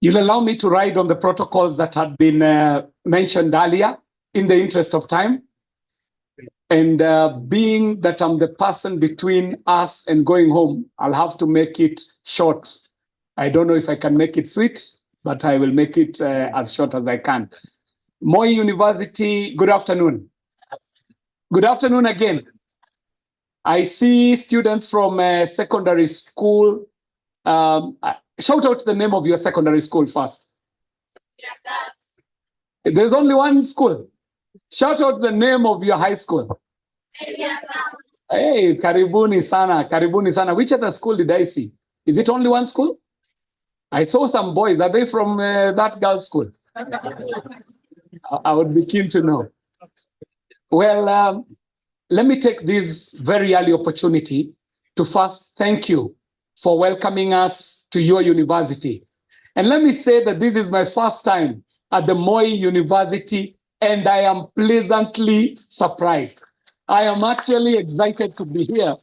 You'll allow me to ride on the protocols that had been mentioned earlier in the interest of time. And being that I'm the person between us and going home, I'll have to make it short. I don't know if I can make it sweet, but I will make it as short as I can. Moi University, good afternoon. Good afternoon again. I see students from secondary school. Shout out the name of your secondary school first. There's only one school. Shout out the name of your high school. Hey, karibuni sana, karibuni sana. Which other school did I see? Is it only one school? I saw some boys. Are they from that girl's school? I would be keen to know. Well, let me take this very early opportunity to first thank you for welcoming us to your university. And let me say that this is my first time at the Moi University, and I am pleasantly surprised. I am actually excited to be here.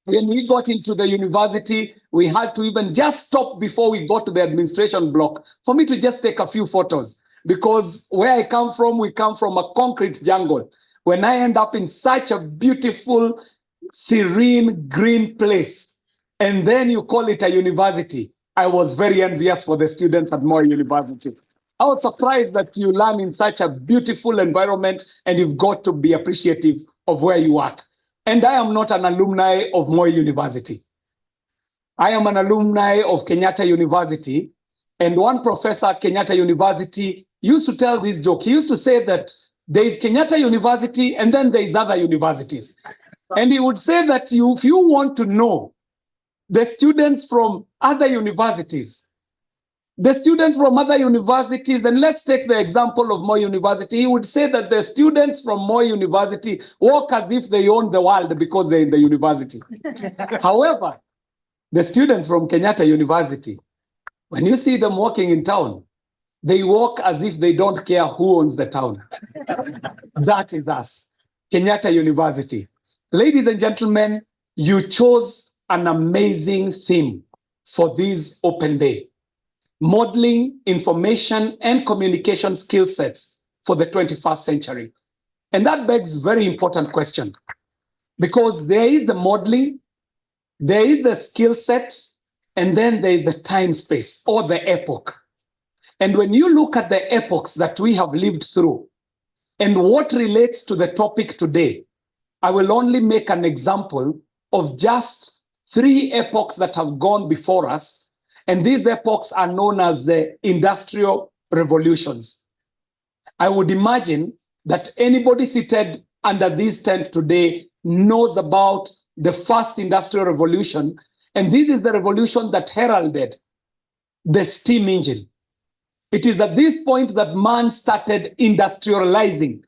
When we got into the university, we had to even just stop before we got to the administration block for me to just take a few photos, because where I come from, we come from a concrete jungle. When I end up in such a beautiful, serene, green place, and then you call it a university, I was very envious for the students at Moi University. I was surprised that you learn in such a beautiful environment and you've got to be appreciative of where you work. And I am not an alumni of Moi University. I am an alumni of Kenyatta University. And one professor at Kenyatta University used to tell this joke. He used to say that there is Kenyatta University and then there is other universities. And he would say that if you want to know the students from other universities, and let's take the example of Moi University, he would say that the students from Moi University walk as if they own the world because they're in the university. However, the students from Kenyatta University, when you see them walking in town, they walk as if they don't care who owns the town. That is us, Kenyatta University. Ladies and gentlemen, you chose an amazing theme for this open day: modeling information and communication skill sets for the 21st century. And that begs a very important question, because there is the modeling, there is the skill set, and then there is the time space or the epoch. And when you look at the epochs that we have lived through and what relates to the topic today, I will only make an example of just 3 epochs that have gone before us. And these epochs are known as the industrial revolutions. I would imagine that anybody seated under this tent today knows about the first industrial revolution. And this is the revolution that heralded the steam engine. It is at this point that man started industrializing,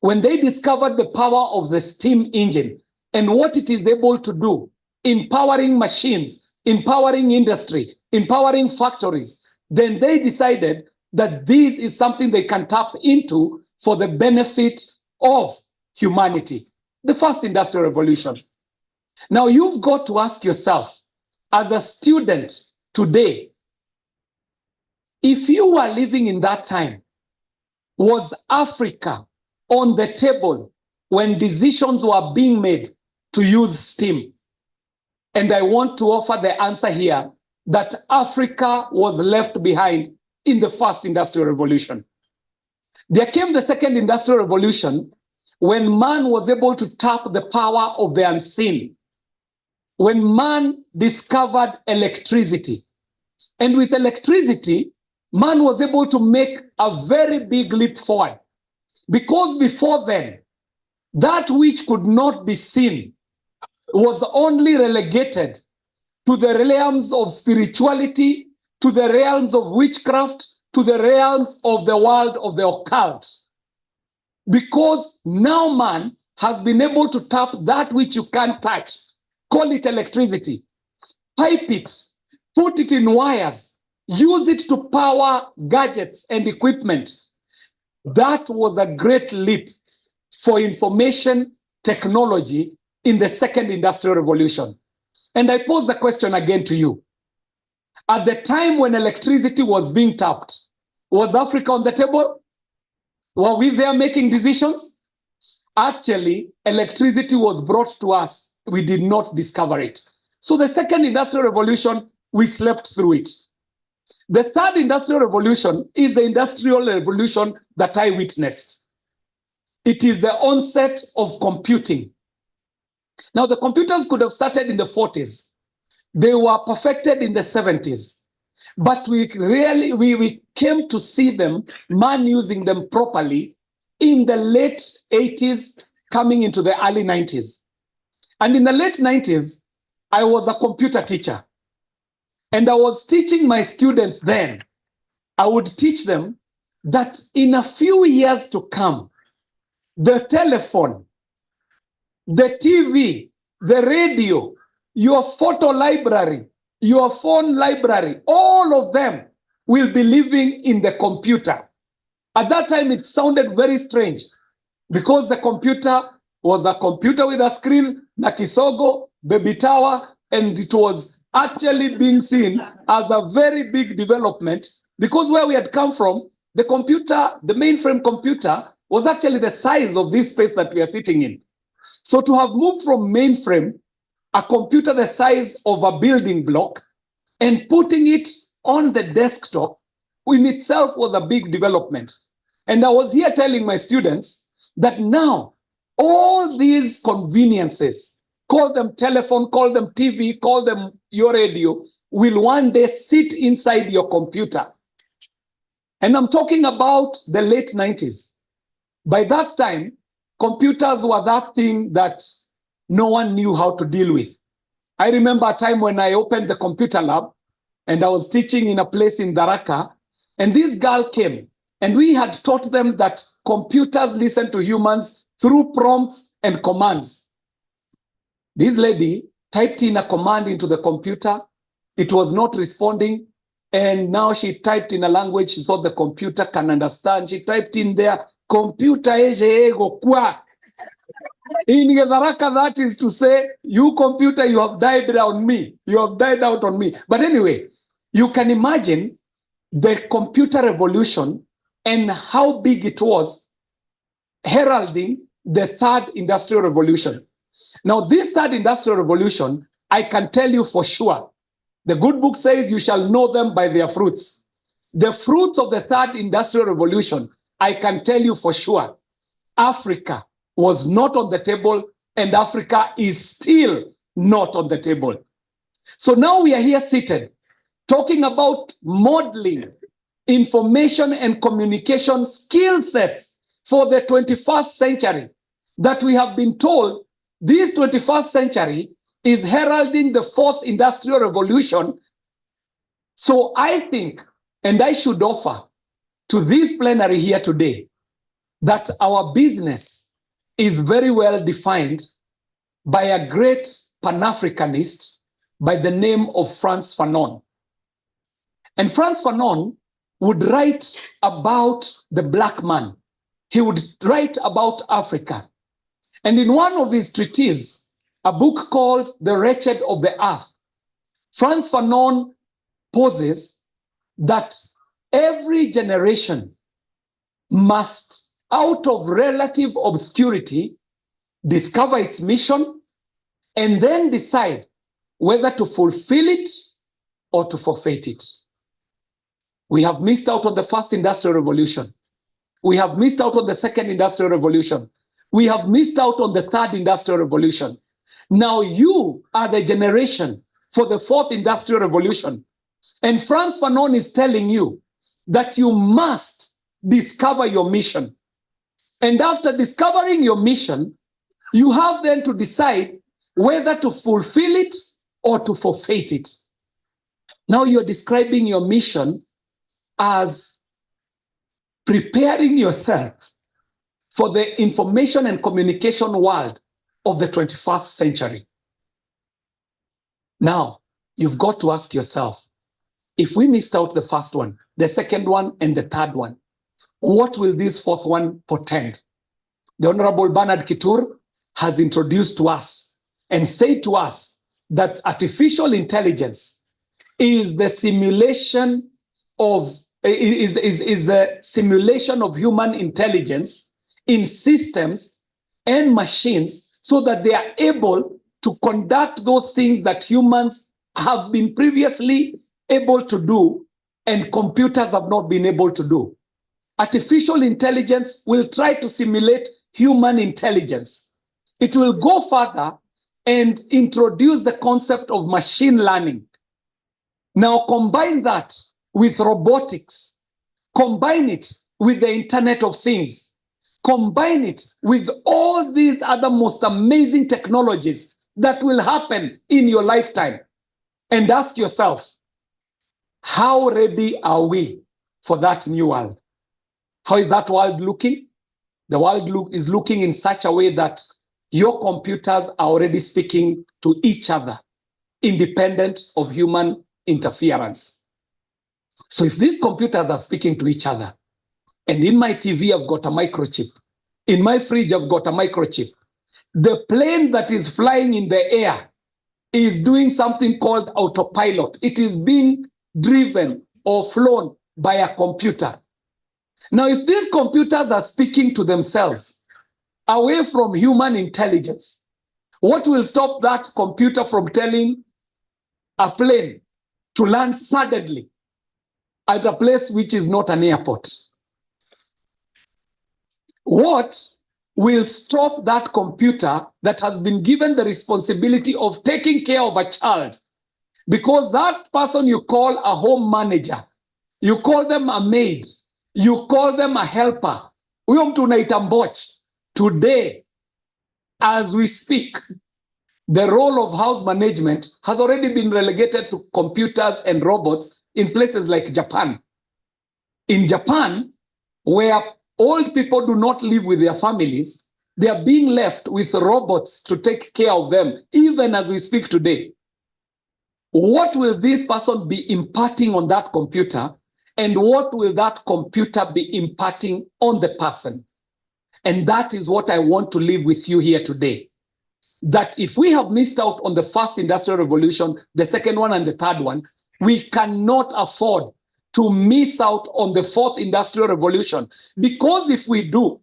when they discovered the power of the steam engine and what it is able to do, empowering machines, empowering industry, empowering factories. Then they decided that this is something they can tap into for the benefit of humanity. The first industrial revolution. Now you've got to ask yourself, as a student today, if you were living in that time, was Africa on the table when decisions were being made to use steam? And I want to offer the answer here that Africa was left behind in the first industrial revolution. There came the second industrial revolution, when man was able to tap the power of the unseen, when man discovered electricity. And with electricity, man was able to make a very big leap forward. Because before then, that which could not be seen was only relegated to the realms of spirituality, to the realms of witchcraft, to the realms of the world of the occult. Because now man has been able to tap that which you can't touch, call it electricity, pipe it, put it in wires, use it to power gadgets and equipment. That was a great leap for information technology in the second industrial revolution. And I pose the question again to you. At the time when electricity was being tapped, was Africa on the table? Were we there making decisions? Actually, electricity was brought to us. We did not discover it. So the second industrial revolution, we slept through it. The third industrial revolution is the industrial revolution that I witnessed. It is the onset of computing. Now, the computers could have started in the 40s. They were perfected in the 70s. But we came to see them, man using them properly, in the late 80s, coming into the early 90s. And in the late 90s, I was a computer teacher. And I was teaching my students then. I would teach them that in a few years to come, the telephone, the TV, the radio, your photo library, your phone library, all of them will be living in the computer. At that time, it sounded very strange because the computer was a computer with a screen, Nakisogo, baby tower, and it was actually being seen as a very big development because where we had come from, the computer, the mainframe computer, was actually the size of this space that we are sitting in. So to have moved from mainframe, a computer the size of a building block, and putting it on the desktop in itself was a big development. And I was here telling my students that now all these conveniences, call them telephone, call them TV, call them your radio, will one day sit inside your computer. And I'm talking about the late 90s. By that time, computers were that thing that no one knew how to deal with. I remember a time when I opened the computer lab and I was teaching in a place in Daraka, and this girl came and we had taught them that computers listen to humans through prompts and commands. This lady typed in a command into the computer. It was not responding. And now she typed in a language she thought the computer can understand. She typed in there, computer ego kwa. In Daraka, that is to say, you computer, you have died on me. You have died out on me. But anyway, you can imagine the computer revolution and how big it was heralding the third industrial revolution. Now, this third industrial revolution, I can tell you for sure, the good book says you shall know them by their fruits. The fruits of the third industrial revolution, I can tell you for sure, Africa was not on the table and Africa is still not on the table. So now we are here seated talking about modeling information and communication skill sets for the 21st century that we have been told this 21st century is heralding the fourth industrial revolution. So I think, and I should offer to this plenary here today, that our business is very well defined by a great Pan-Africanist by the name of Frantz Fanon. And Frantz Fanon would write about the black man. He would write about Africa. And in one of his treatises, a book called The Wretched of the Earth, Frantz Fanon poses that every generation must, out of relative obscurity, discover its mission and then decide whether to fulfill it or to forfeit it. We have missed out on the first industrial revolution. We have missed out on the second industrial revolution. We have missed out on the third industrial revolution. Now you are the generation for the fourth industrial revolution. And Frantz Fanon is telling you that you must discover your mission. And after discovering your mission, you have then to decide whether to fulfill it or to forfeit it. Now you're describing your mission as preparing yourself for the information and communication world of the 21st century. Now, you've got to ask yourself, if we missed out the first one, the second one, and the third one, what will this fourth one portend? The Honorable Bernard Kitur has introduced to us and said to us that artificial intelligence is the simulation of the simulation of human intelligence in systems and machines so that they are able to conduct those things that humans have been previously able to do and computers have not been able to do. Artificial intelligence will try to simulate human intelligence. It will go further and introduce the concept of machine learning. Now combine that with robotics, combine it with the Internet of Things, combine it with all these other most amazing technologies that will happen in your lifetime, and ask yourself, how ready are we for that new world? How is that world looking? The world is looking in such a way that your computers are already speaking to each other, independent of human interference. So if these computers are speaking to each other, and in my TV I've got a microchip, in my fridge I've got a microchip, the plane that is flying in the air is doing something called autopilot. It is being driven or flown by a computer. Now, if these computers are speaking to themselves away from human intelligence, what will stop that computer from telling a plane to land suddenly at a place which is not an airport? What will stop that computer that has been given the responsibility of taking care of a child? Because that person you call a home manager, you call them a maid, you call them a helper. Huyo mtu unaita mboch. Today, as we speak, the role of house management has already been relegated to computers and robots in places like Japan. In Japan, where old people do not live with their families, they are being left with robots to take care of them, even as we speak today. What will this person be imparting on that computer? And what will that computer be imparting on the person? And that is what I want to leave with you here today. That if we have missed out on the first industrial revolution, the second one and the third one, we cannot afford to miss out on the fourth industrial revolution. Because if we do,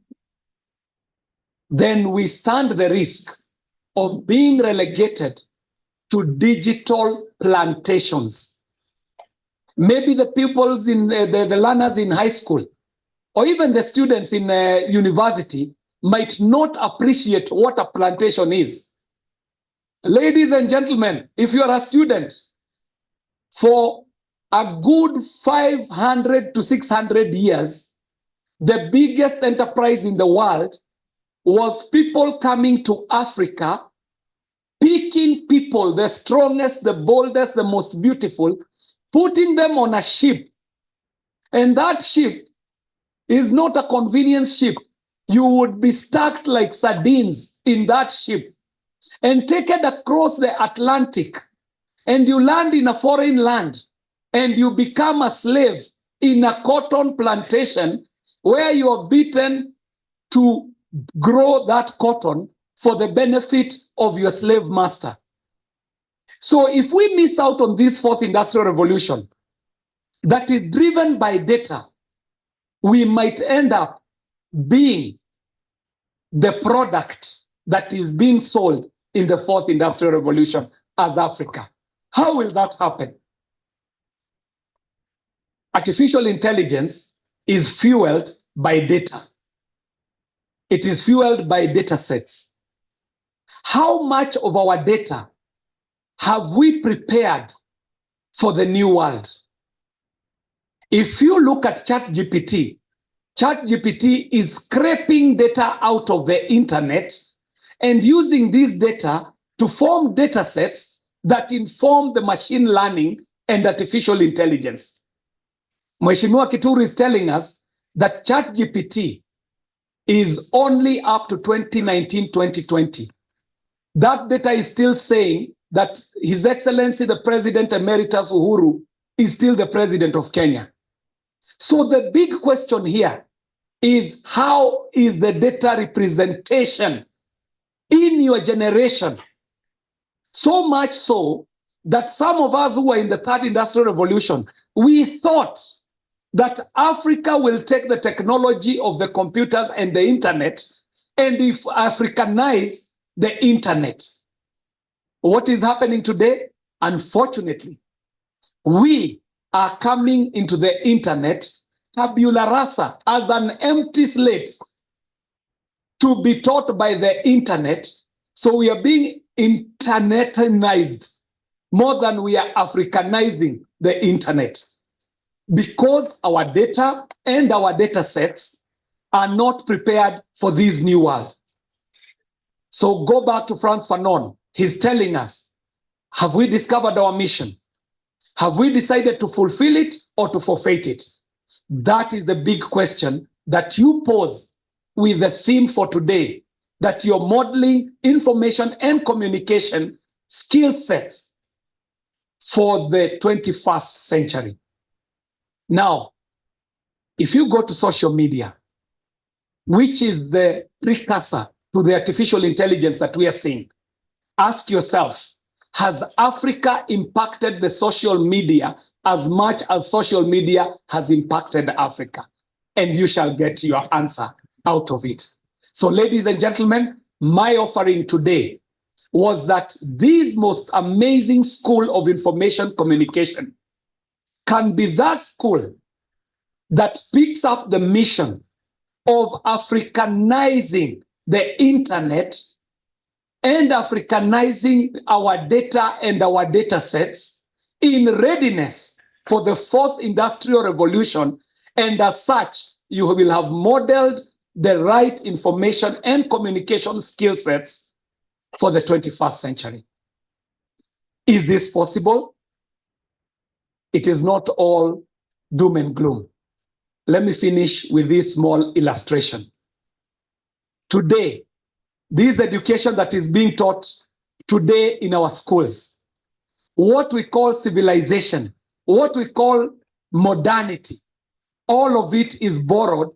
then we stand the risk of being relegated to digital plantations. Maybe the pupils in the learners in high school, or even the students in university, might not appreciate what a plantation is. Ladies and gentlemen, if you are a student, for a good 500 to 600 years, the biggest enterprise in the world was people coming to Africa, picking people, the strongest, the boldest, the most beautiful, putting them on a ship. And that ship is not a convenience ship. You would be stacked like sardines in that ship and taken across the Atlantic, and you land in a foreign land, and you become a slave in a cotton plantation where you are beaten to grow that cotton for the benefit of your slave master. So if we miss out on this fourth industrial revolution that is driven by data, we might end up being the product that is being sold in the fourth industrial revolution as Africa. How will that happen? Artificial intelligence is fueled by data. It is fueled by data sets. How much of our data have we prepared for the new world? If you look at ChatGPT, ChatGPT is scraping data out of the internet and using this data to form data sets that inform the machine learning and artificial intelligence. Mheshimiwa Kituru is telling us that ChatGPT is only up to 2019-2020. That data is still saying that His Excellency, the President Emeritus Uhuru, is still the President of Kenya. So the big question here is, how is the data representation in your generation? So much so that some of us who were in the third industrial revolution, we thought that Africa will take the technology of the computers and the internet and if Africanize the internet. What is happening today? Unfortunately, we are coming into the internet tabula rasa, as an empty slate to be taught by the internet. So we are being internetized more than we are Africanizing the internet, because our data and our data sets are not prepared for this new world. So go back to Frantz Fanon. He's telling us, have we discovered our mission? Have we decided to fulfill it or to forfeit it? That is the big question that you pose with the theme for today, that you're modeling information and communication skill sets for the 21st century. Now, if you go to social media, which is the precursor to the artificial intelligence that we are seeing, ask yourself, has Africa impacted the social media as much as social media has impacted Africa? And you shall get your answer out of it. So, ladies and gentlemen, my offering today was that this most amazing school of information communication can be that school that picks up the mission of Africanizing the internet and Africanizing our data and our data sets in readiness for the fourth industrial revolution. And as such, you will have modeled the right information and communication skill sets for the 21st century. Is this possible? It is not all doom and gloom. Let me finish with this small illustration. Today, this education that is being taught today in our schools, what we call civilization, what we call modernity, all of it is borrowed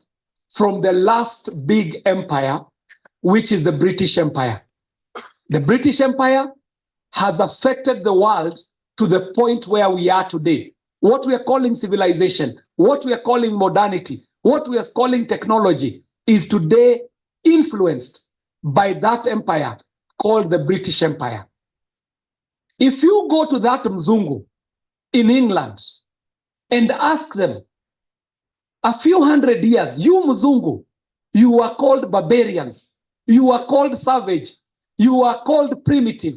from the last big empire, which is the British Empire. The British Empire has affected the world to the point where we are today. What we are calling civilization, what we are calling modernity, what we are calling technology is today influenced by that empire called the British Empire. If you go to that Mzungu in England and ask them, a few hundred years, you Mzungu, you are called barbarians, you are called savage, you are called primitive.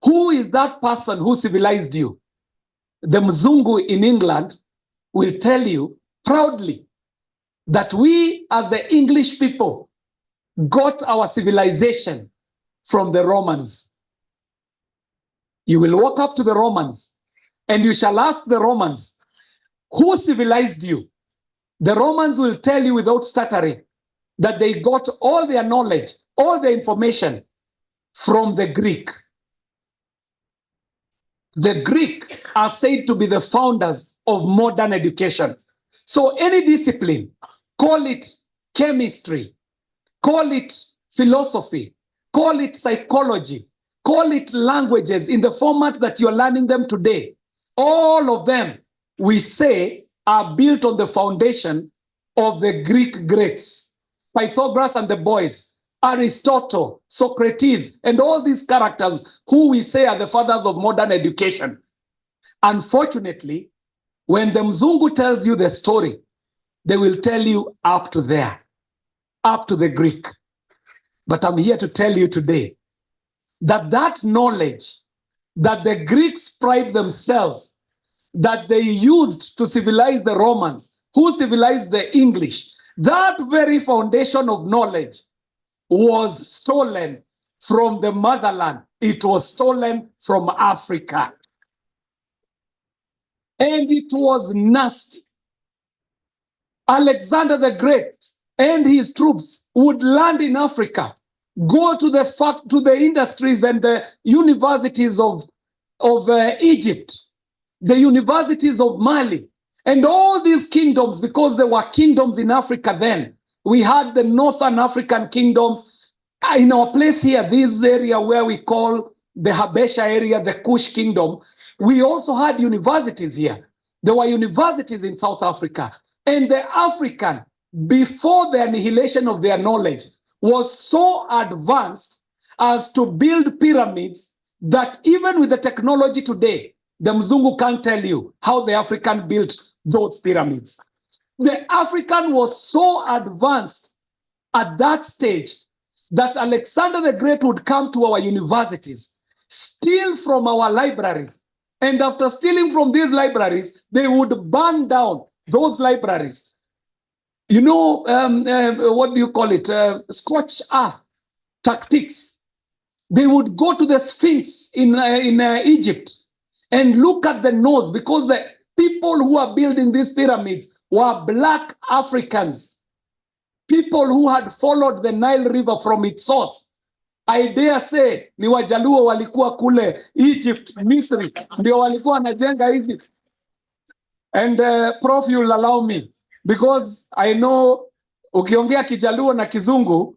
Who is that person who civilized you? The Mzungu in England will tell you proudly that we as the English people got our civilization from the Romans. You will walk up to the Romans and you shall ask the Romans, who civilized you? The Romans will tell you without stuttering that they got all their knowledge, all the information from the Greek. The Greek are said to be the founders of modern education. So any discipline, call it chemistry, call it philosophy, call it psychology, call it languages in the format that you're learning them today, all of them, we say, are built on the foundation of the Greek greats, Pythagoras and the boys, Aristotle, Socrates, and all these characters who we say are the fathers of modern education. Unfortunately, when the Mzungu tells you the story, they will tell you up to there, up to the Greek. But I'm here to tell you today that that knowledge that the Greeks pride themselves, that they used to civilize the Romans, who civilized the English, that very foundation of knowledge was stolen from the motherland. It was stolen from Africa. And it was nasty. Alexander the Great and his troops would land in Africa, go to the industries and the universities of Egypt, the universities of Mali, and all these kingdoms, because there were kingdoms in Africa then. We had the Northern African kingdoms. In our place here, this area where we call the Habesha area, the Kush kingdom, we also had universities here. There were universities in South Africa. And the African, before the annihilation of their knowledge, was so advanced as to build pyramids that even with the technology today, the Mzungu can't tell you how the African built those pyramids. The African was so advanced at that stage that Alexander the Great would come to our universities, steal from our libraries, and after stealing from these libraries, they would burn down those libraries. You know, what do you call it? Scorched earth tactics. They would go to the Sphinx in Egypt and look at the nose, because the people who are building these pyramids were black Africans, people who had followed the Nile River from its source. I dare say ni Wajaluo walikuwa kule Egypt, Misri, ndio walikuwa wanajenga hizi. And Prof, you'll allow me, because I know ukiongea Kijaluo na Kizungu,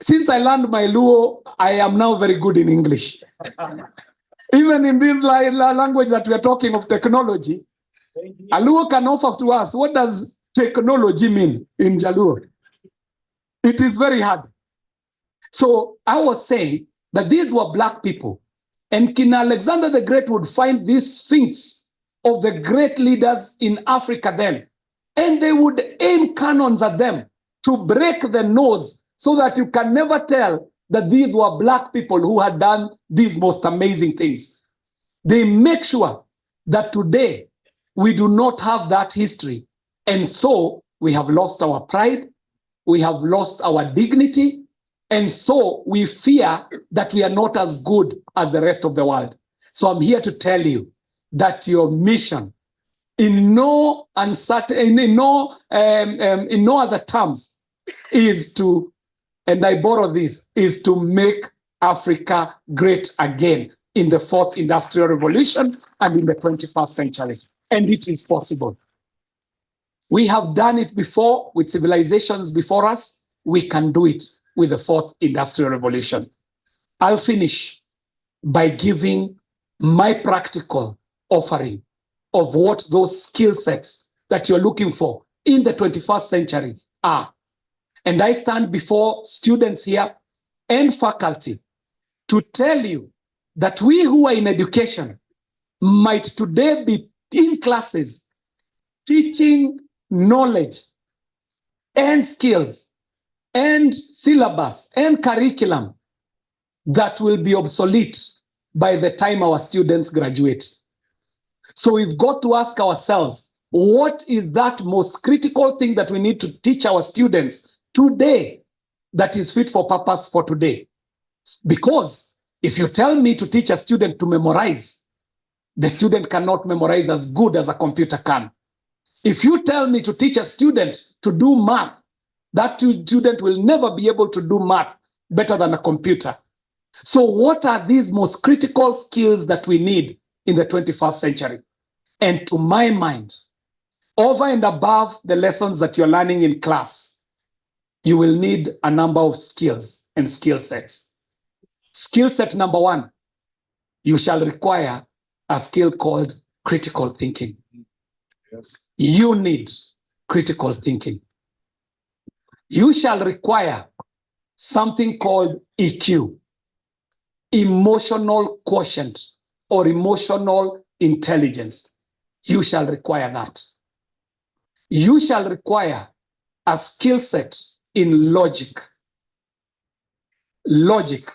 since I learned my Luo, I am now very good in English. Even in this language that we are talking of technology, a Luo can offer to us, what does technology mean in Jaluo? It is very hard. So I was saying that these were black people, and King Alexander the Great would find these sphinx of the great leaders in Africa then, and they would aim cannons at them to break the nose so that you can never tell that these were black people who had done these most amazing things. They make sure that today we do not have that history, and so we have lost our pride, we have lost our dignity, and so we fear that we are not as good as the rest of the world. So I'm here to tell you that your mission, in no uncertain, in no other terms, is to, and I borrow this, is to make Africa great again in the fourth industrial revolution and in the 21st century. And it is possible. We have done it before with civilizations before us. We can do it with the fourth industrial revolution. I'll finish by giving my practical offering of what those skill sets that you're looking for in the 21st century are. And I stand before students here and faculty to tell you that we who are in education might today be in classes teaching knowledge and skills and syllabus and curriculum that will be obsolete by the time our students graduate. So we've got to ask ourselves, what is that most critical thing that we need to teach our students today that is fit for purpose for today? Because if you tell me to teach a student to memorize, the student cannot memorize as good as a computer can. If you tell me to teach a student to do math, that student will never be able to do math better than a computer. So what are these most critical skills that we need in the 21st century? And to my mind, over and above the lessons that you're learning in class, you will need a number of skills and skill sets. Skill set number one, you shall require a skill called critical thinking. Yes. You need critical thinking. You shall require something called EQ, emotional quotient or emotional intelligence. You shall require that. You shall require a skill set in logic. Logic.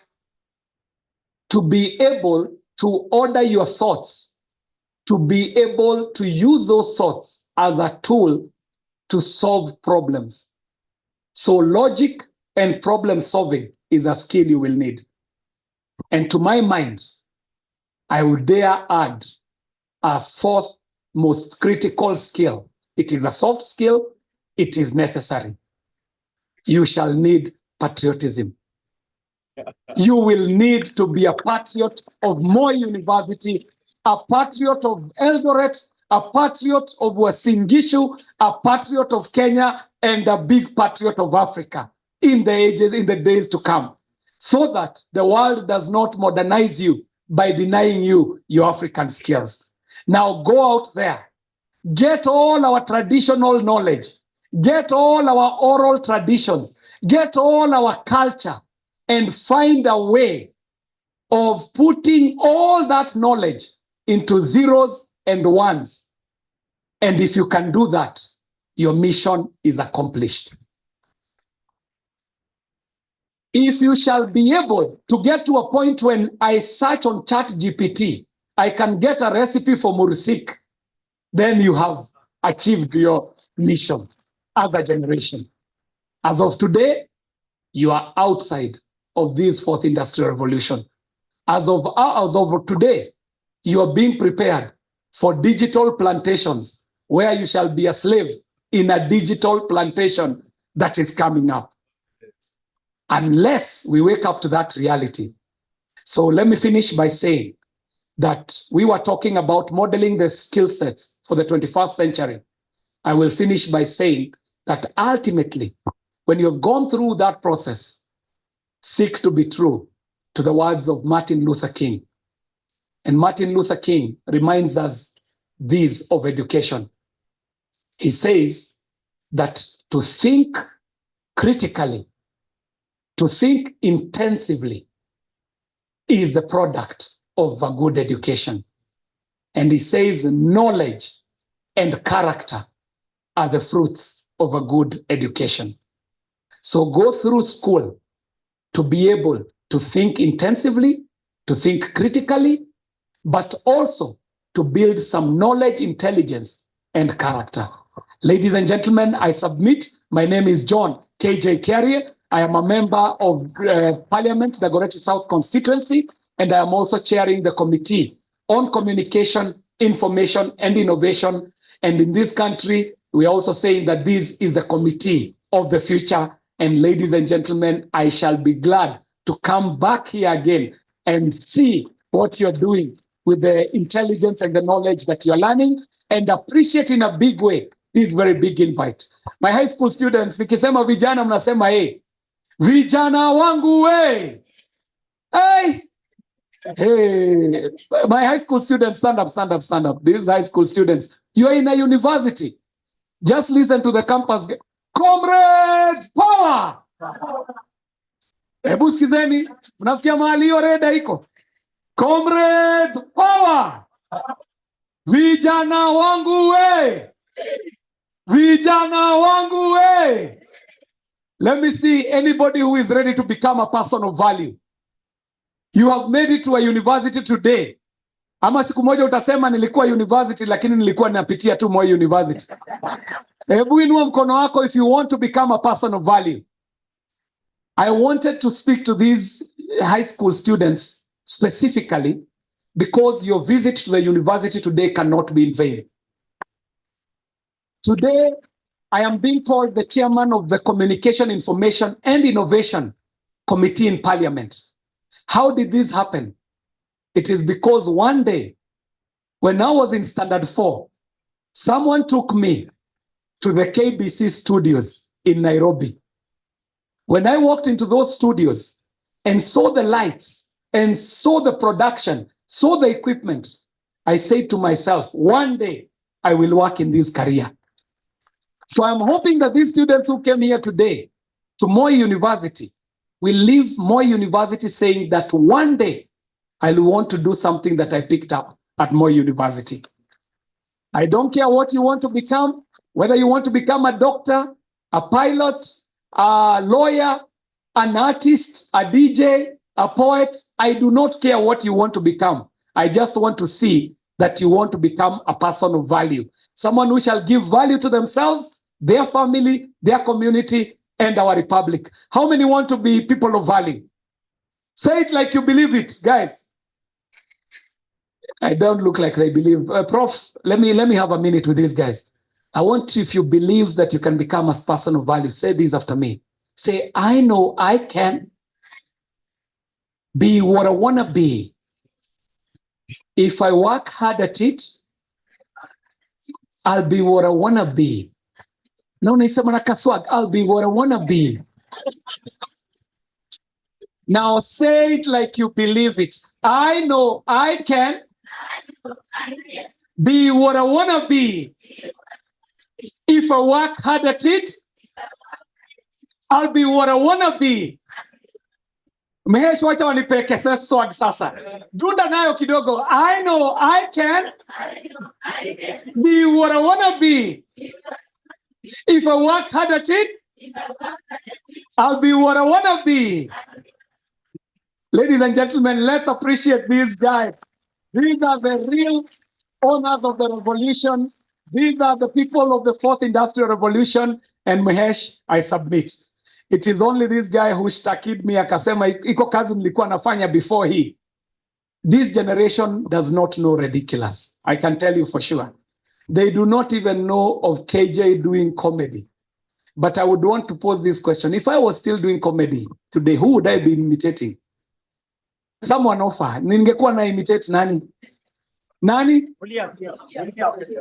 To be able to order your thoughts, to be able to use those thoughts as a tool to solve problems. So logic and problem solving is a skill you will need. And to my mind, I would dare add a fourth most critical skill. It is a soft skill. It is necessary. You shall need patriotism. You will need to be a patriot of Moi University, a patriot of Eldoret, a patriot of Uasin Gishu, a patriot of Kenya, and a big patriot of Africa in the days to come. so that the world does not modernize you by denying you your African skills. Now go out there, get all our traditional knowledge, get all our oral traditions, get all our culture, and find a way of putting all that knowledge into zeros and ones. And if you can do that, your mission is accomplished. If you shall be able to get to a point when I search on ChatGPT, I can get a recipe for mursik, then you have achieved your mission as a generation. As of today, you are outside of this fourth industrial revolution. As of today, you are being prepared for digital plantations where you shall be a slave in a digital plantation that is coming up. Unless we wake up to that reality. So let me finish by saying that we were talking about modeling the skill sets for the 21st century. I will finish by saying that ultimately, when you have gone through that process, seek to be true to the words of Martin Luther King. And Martin Luther King reminds us this of education. He says that to think critically, to think intensively is the product of a good education. And he says knowledge and character are the fruits of a good education. So go through school to be able to think intensively, to think critically, but also to build some knowledge, intelligence, and character. Ladies and gentlemen, I submit. My name is John KJ Kiarie. I am a member of Parliament, the Goretti South constituency, and I am also chairing the Committee on Communication, Information, and Innovation. And in this country, we are also saying that this is the committee of the future. And ladies and gentlemen, I shall be glad to come back here again and see what you're doing with the intelligence and the knowledge that you're learning, and appreciate in a big way this very big invite. My high school students, nikisema vijana mnasema hey. Vijana wangu we. Hey. Hey. My high school students, stand up, stand up, stand up. These high school students, you are in a university. Just listen to the campus. Comrades, power! Hebu sikizeni, mnasikia mahali hiyo reda iko? Comrades, power! Vijana wangu we! Vijana wangu we! Let me see anybody who is ready to become a person of value. You have made it to a university today. Ama siku moja utasema nilikuwa university lakini nilikuwa napitia tu Moi University. Hebu inua mkono wako if you want to become a person of value. I wanted to speak to these high school students specifically because your visit to the university today cannot be in vain. Today, I am being called the chairman of the Communication, Information, and Innovation Committee in Parliament. How did this happen? It is because one day, when I was in Standard 4, someone took me to the KBC studios in Nairobi. When I walked into those studios and saw the lights and saw the production, saw the equipment, I said to myself, one day I will work in this career. So I'm hoping that these students who came here today to Moi University will leave Moi University saying that one day I will want to do something that I picked up at Moi University. I don't care what you want to become, whether you want to become a doctor, a pilot, a lawyer, an artist, a DJ, a poet. I do not care what you want to become. I just want to see that you want to become a person of value. Someone who shall give value to themselves, their family, their community, and our republic. How many want to be people of value? Say it like you believe it, guys. I don't look like they believe. Prof, let me have a minute with these guys. I want you, if you believe that you can become a person of value, say this after me. Say, I know I can be what I want to be. If I work hard at it, I'll be what I want to be. No, I'll be what I want to be. Now say it like you believe it. I know I can be what I want to be. If I work hard at it, I'll be what I want to be. Mehesh, wacha wanipelekeze swag sasa. Dunda nayo kidogo. I know I can be what I want to be. If I work hard at it, I'll be what I want to be. Ladies and gentlemen, let's appreciate these guys. These are the real owners of the revolution. These are the people of the fourth industrial revolution. And Mehesh, I submit. It is only this guy who shtakid me akasema iko kazi nilikuwa nafanya before he. This generation does not know ridiculous. I can tell you for sure. They do not even know of KJ doing comedy. But I would want to pose this question. If I was still doing comedy today, who would I be imitating? Someone offer. Ningekuwa na imitate nani? Nani?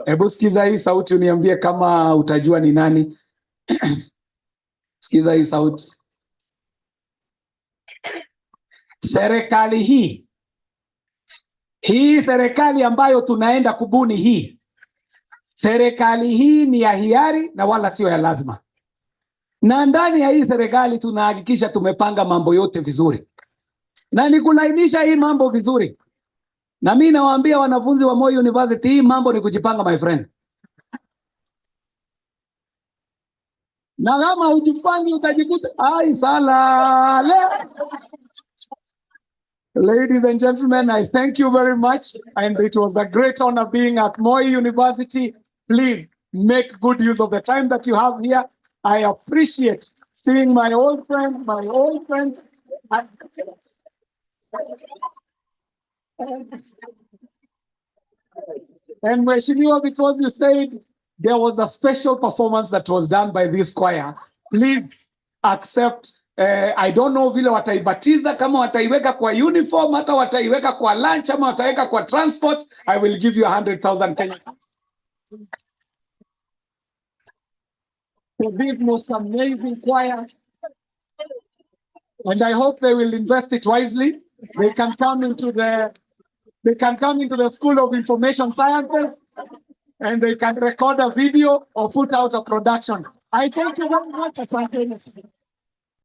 Hebu sikiza hii sauti uniambie kama utajua ni nani. Sikiza hii sauti. Serikali hii serikali ambayo tunaenda kubuni hii. Serikali hii ni ya hiari na wala sio ya lazima. Na ndani ya hii serikali tunahakikisha tumepanga mambo yote vizuri. Na ni kulainisha hii mambo vizuri. Na mimi nawaambia wanafunzi wa Moi University, hii mambo ni kujipanga, my friend. Na kama ujipangi utajikuta ai salale. Ladies and gentlemen, I thank you very much, and it was a great honor being at Moi University. Please make good use of the time that you have here. I appreciate seeing my old friends, And Mheshimiwa, because you said there was a special performance that was done by this choir, please accept. I don't know vile wataibatiza, kama wataiweka kwa uniform, hata wataiweka kwa lunch, ama wataiweka kwa transport. I will give you 100,000 Kenya. For this most amazing choir. And I hope they will invest it wisely. They can come into the School of Information Sciences, and they can record a video or put out a production. I thank you very much.